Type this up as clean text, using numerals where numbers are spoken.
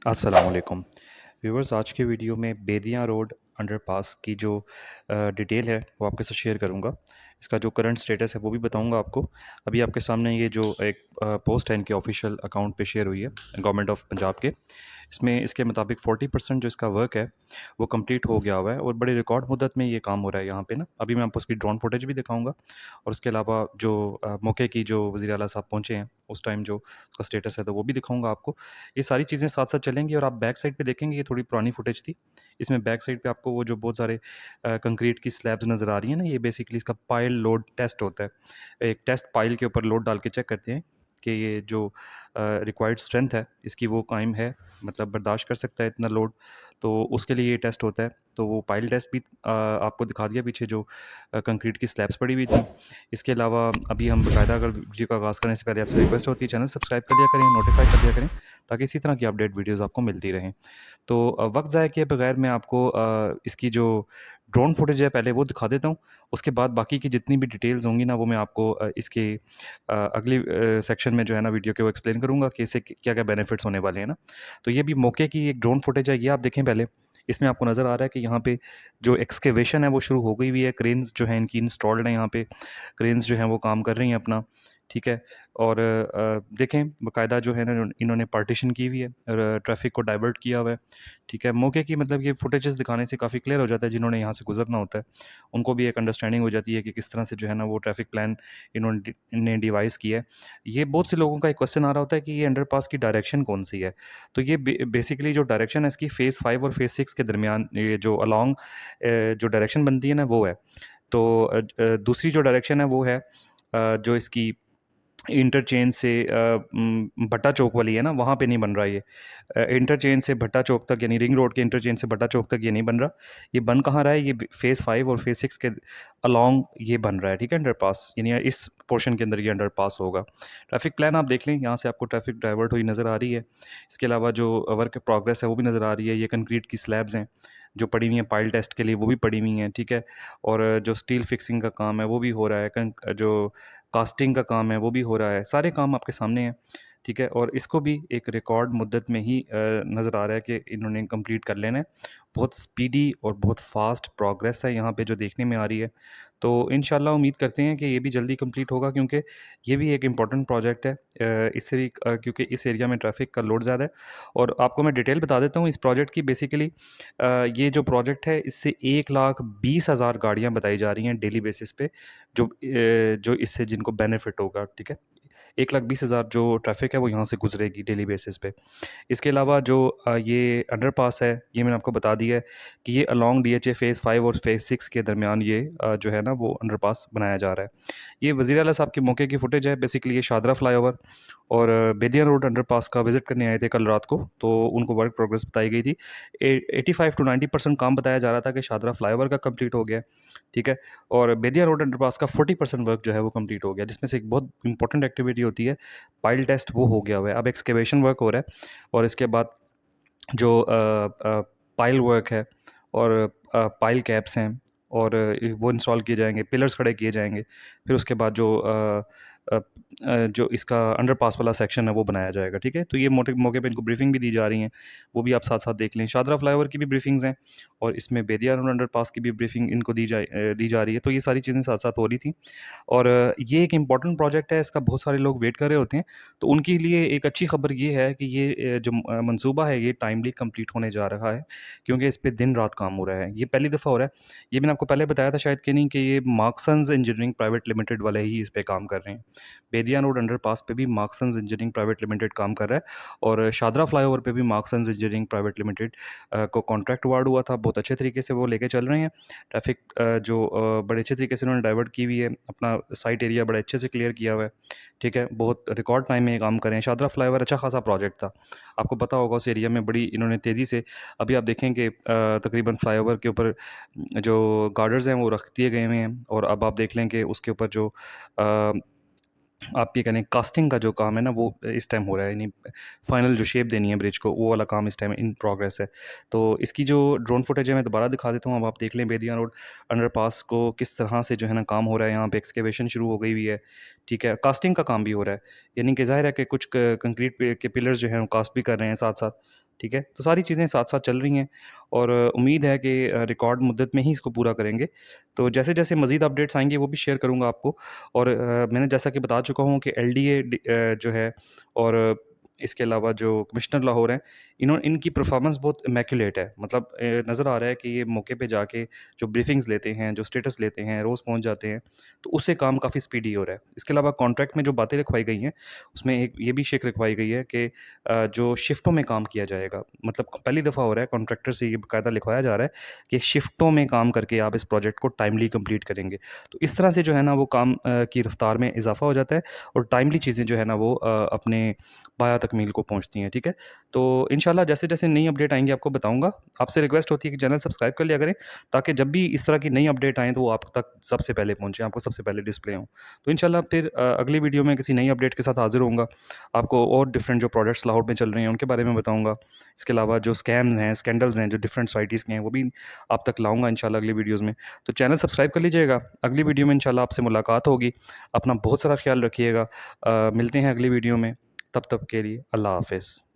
अस्सलामुअलैकुम व्यूवर्स। आज के वीडियो में बेदिया रोड अंडरपास की जो डिटेल है वो आपके साथ शेयर करूंगा। इसका जो करंट स्टेटस है वो भी बताऊंगा आपको। अभी आपके सामने ये जो एक पोस्ट है इनके ऑफिशियल अकाउंट पे शेयर हुई है गवर्नमेंट ऑफ पंजाब के। इसमें इसके मुताबिक 40% जो इसका वर्क है वो कंप्लीट हो गया हुआ है और बड़ी रिकॉर्ड मुद्दत में ये काम हो रहा है यहाँ पे ना। अभी मैं आपको उसकी ड्रोन फुटेज भी दिखाऊंगा और उसके अलावा जो मौके की जो वज़ीर आला साहब पहुँचे हैं उस टाइम जो उसका स्टेटस है तो वो भी दिखाऊंगा आपको। ये सारी चीज़ें साथ-साथ चलेंगी और आप बैक साइड पे देखेंगे ये थोड़ी पुरानी फुटेज थी। इसमें बैक साइड पे आपको वो जो बहुत सारे कंक्रीट की स्लैब्स नज़र आ रही हैं ना, ये बेसिकली इसका पाइल लोड टेस्ट होता है। एक टेस्ट पाइल के ऊपर लोड डाल के चेक करते हैं कि ये जो रिक्वायर्ड स्ट्रेंथ है इसकी वो कायम है, मतलब बर्दाश्त कर सकता है इतना लोड। तो उसके लिए ये टेस्ट होता है। तो वो पाइल टेस्ट भी आपको दिखा दिया पीछे जो कंक्रीट की स्लैब्स पड़ी हुई थी। इसके अलावा अभी हम बाकायदा अगर वीडियो का आगाज़ करने से पहले आपसे रिक्वेस्ट होती है चैनल सब्सक्राइब कर लिया करें, नोटिफाई कर दिया करें ताकि इसी तरह की अपडेट वीडियोज़ आपको मिलती रहें। तो वक्त ज़ाया किए बगैर मैं आपको इसकी जो ड्रोन फुटेज है पहले वो दिखा देता हूँ। उसके बाद बाकी की जितनी भी डिटेल्स होंगी ना वो मैं आपको इसके अगली सेक्शन में जो है ना वीडियो के वो एक्सप्लेन करूँगा कि इससे क्या क्या बेनिफिट्स होने वाले हैं ना। तो ये भी मौके की एक ड्रोन फुटेज है, ये आप देखें पहले। इसमें आपको नज़र आ रहा है कि यहाँ पे जो एक्सकेवेशन है वो शुरू हो गई हुई है। क्रेन्स जो हैं इनकी इंस्टॉल्ड हैं यहाँ पे। क्रेन्स जो हैं वो काम कर रही हैं अपना, ठीक है। और देखें बाकायदा जो है ना इन्होंने पार्टीशन की हुई है और ट्रैफिक को डाइवर्ट किया हुआ है, ठीक है। मौके की मतलब ये फुटेजेस दिखाने से काफ़ी क्लियर हो जाता है, जिन्होंने यहाँ से गुजरना होता है उनको भी एक अंडरस्टैंडिंग हो जाती है कि किस तरह से जो है ना वो ट्रैफिक प्लान इन्होंने डिवाइस किया है। ये बहुत से लोगों का एक क्वेश्चन आ रहा होता है कि ये अंडरपास की डायरेक्शन कौन सी है। तो ये बेसिकली जो डायरेक्शन है इसकी फ़ेज़ 5 और फ़ेज़ 6 के दरमियान ये जो अलॉन्ग जो डायरेक्शन बनती है ना वो है। तो दूसरी जो डायरेक्शन है वो है जो इसकी इंटरचेंज से भट्टा चौक वाली है ना, वहाँ पे नहीं बन रहा ये। इंटरचेंज से भट्टा चौक तक यानी रिंग रोड के इंटरचेंज से भट्टा चौक तक ये नहीं बन रहा। ये बन कहाँ रहा है, ये फ़ेज़ 5 और फ़ेज़ 6 के अलोंग ये बन रहा है, ठीक है, अंडरपास। यानी इस पोर्शन के अंदर ये अंडरपास होगा। ट्रैफिक प्लान आप देख लें, यहाँ से आपको ट्रैफिक डाइवर्ट हुई नज़र आ रही है। इसके अलावा जो वर्क प्रोग्रेस है वो भी नज़र आ रही है। ये कंक्रीट की स्लैब्स हैं जो पड़ी हुई हैं पाइल टेस्ट के लिए, वो भी पड़ी हुई हैं, ठीक है। और जो स्टील फिक्सिंग का काम है वो भी हो रहा है। जो कास्टिंग का काम है वो भी हो रहा है। सारे काम आपके सामने हैं, ठीक है। और इसको भी एक रिकॉर्ड मुद्दत में ही नज़र आ रहा है कि इन्होंने कंप्लीट कर लेना है। बहुत स्पीडी और बहुत फास्ट प्रोग्रेस है यहाँ पे जो देखने में आ रही है। तो इंशाल्लाह उम्मीद करते हैं कि ये भी जल्दी कंप्लीट होगा, क्योंकि ये भी एक इम्पॉर्टेंट प्रोजेक्ट है। इससे भी क्योंकि इस एरिया में ट्रैफिक का लोड ज़्यादा है। और आपको मैं डिटेल बता देता हूँ इस प्रोजेक्ट की। बेसिकली ये जो प्रोजेक्ट है इससे 1,20,000 गाड़ियाँ बताई जा रही हैं डेली बेसिस पे, जो इससे जिनको बेनिफिट होगा, ठीक है। 1,20,000 जो ट्रैफ़िक है वो यहाँ से गुज़रेगी डेली बेसिस पे। इसके अलावा जो ये अंडरपास है ये मैंने आपको बता दिया है कि ये अलोंग डीएचए फ़ेज़ 5 और फ़ेज़ 6 के दरमियान ये जो है ना वो अंडरपास बनाया जा रहा है। ये वज़ीर आला साहब के मौके की फुटेज है। बेसिकली ये शादरा फ्लाईओवर और बेदिया रोड अंडरपास का विज़िट करने आए थे कल रात को, तो उनको वर्क प्रोग्रेस बताई गई थी। 85 टू 90% काम बताया जा रहा था कि शादरा फ्लाईओवर का कंप्लीट हो गया है, ठीक है। और बेदिया रोड अंडरपास का 40% वर्क जो है वो कंप्लीट हो गया, जिसमें से एक बहुत इंपॉर्टेंट एक्टिविटी होती है पाइल टेस्ट, वो हो गया हुआ है। अब एक्सकेवेशन वर्क हो रहा है और इसके बाद जो पाइल वर्क है और पाइल कैप्स हैं और वो इंस्टॉल किए जाएंगे, पिलर्स खड़े किए जाएंगे। फिर उसके बाद जो इसका अंडरपास वाला सेक्शन है वो बनाया जाएगा, ठीक है। तो ये मोटे मौके पे इनको ब्रीफिंग भी दी जा रही हैं, वो भी आप साथ साथ देख लें। शादरा फ्लाईओवर की भी ब्रीफिंग्स हैं और इसमें बेदिया रोड अंडरपास की भी ब्रीफिंग इनको दी जा रही है। तो ये सारी चीज़ें साथ साथ हो रही थी और ये एक इम्पॉर्टेंट प्रोजेक्ट है, इसका बहुत सारे लोग वेट कर रहे होते हैं। तो उनके लिए एक अच्छी खबर ये है कि ये जो मंसूबा है ये टाइमली कंप्लीट होने जा रहा है, क्योंकि इस पे दिन रात काम हो रहा है। ये पहली दफ़ा हो रहा है। ये मैंने आपको पहले बताया था शायद कि नहीं, कि ये मार्क्सन्स इंजीनियरिंग प्राइवेट लिमिटेड वाले ही इस पे काम कर रहे हैं। बेदिया रोड अंडरपास पे भी मार्क्सन्स इंजीनियरिंग प्राइवेट लिमिटेड काम कर रहा है और शादरा फ्लाईओवर पे भी मार्क्सन्स इंजीनियरिंग प्राइवेट लिमिटेड को कॉन्ट्रैक्ट अवार्ड हुआ था। बहुत अच्छे तरीके से वो लेके चल रहे हैं। ट्रैफिक बड़े अच्छे तरीके से उन्होंने डाइवर्ट की हुई है, अपना साइट एरिया बड़े अच्छे से क्लियर किया हुआ है, ठीक है। बहुत रिकॉर्ड टाइम में ये काम करें। शादरा फ्लाईओवर अच्छा खासा प्रोजेक्ट था, आपको पता होगा। उस एरिया में बड़ी इन्होंने तेज़ी से, अभी आप देखें कि तकरीबन फ्लाईओवर के ऊपर जो गार्डर्स हैं वो रख दिए गए हुए हैं और अब आप देख लें कि उसके ऊपर जो आप ये कहें कास्टिंग का जो काम है ना वो इस टाइम हो रहा है, यानी फाइनल जो शेप देनी है ब्रिज को, वो वाला काम इस टाइम इन प्रोग्रेस है। तो इसकी जो ड्रोन फुटेज है मैं दोबारा दिखा देता हूँ, अब आप देख लें बेदिया रोड अंडरपास को किस तरह से जो है ना काम हो रहा है। यहाँ पे एक्सकेवेशन शुरू हो गई हुई है, ठीक है, कास्टिंग का काम भी हो रहा है, यानी कि ज़ाहिर है कि कुछ कंक्रीट के पिलर्स जो हैं वो कास्ट भी कर रहे हैं साथ साथ, ठीक है। तो सारी चीज़ें साथ साथ चल रही हैं और उम्मीद है कि रिकॉर्ड मुद्दत में ही इसको पूरा करेंगे। तो जैसे जैसे मज़ीद अपडेट्स आएंगे वो भी शेयर करूँगा आपको। और मैंने जैसा कि बता चुका हूँ कि एलडीए जो है और इसके अलावा जो कमिश्नर लाहौर हैं, इनकी परफॉर्मेंस बहुत इमैक्युलेट है। मतलब नज़र आ रहा है कि ये मौके पे जाके जो ब्रीफिंग्स लेते हैं, जो स्टेटस लेते हैं, रोज़ पहुंच जाते हैं, तो उससे काम काफ़ी स्पीडी हो रहा है। इसके अलावा कॉन्ट्रैक्ट में जो बातें लिखवाई गई हैं उसमें एक ये भी शेक लिखवाई गई है कि जो शिफ्टों में काम किया जाएगा, मतलब पहली दफ़ा हो रहा है कॉन्ट्रैक्टर से ये बाकायदा लिखवाया जा रहा है कि शिफ्टों में काम करके आप इस प्रोजेक्ट को टाइमली कंप्लीट करेंगे। तो इस तरह से जो है ना वो काम की रफ्तार में इजाफा हो जाता है और टाइमली चीज़ें जो है ना वो अपने बाया तकमील को पहुंचती हैं, ठीक है। तो इंशाल्लाह जैसे जैसे नई अपडेट आएंगी आपको बताऊंगा। आपसे रिक्वेस्ट होती है कि चैनल सब्सक्राइब कर लिया करें, ताकि जब भी इस तरह की नई अपडेट आएँ तो वो आप तक सबसे पहले पहुंचे, आपको सबसे पहले डिस्प्ले हों। तो इंशाल्लाह फिर अगली वीडियो में किसी नई अपडेट के साथ हाजिर होऊंगा। आपको और डिफरेंट जो प्रोजेक्ट्स लाहौर में चल रहे हैं उनके बारे में बताऊंगा। इसके अलावा जो स्कैम्स हैं, स्कैंडल्स हैं जो डिफरेंट सोसाइटीज़ के हैं, वो भी आप तक लाऊंगा इंशाल्लाह अगली वीडियोज़ में। तो चैनल सब्सक्राइब कर लीजिएगा। अगली वीडियो में इंशाल्लाह आपसे मुलाकात होगी। अपना बहुत सारा ख्याल रखिएगा। मिलते हैं अगली वीडियो में। तब तक के लिए अल्लाह हाफ़िज़।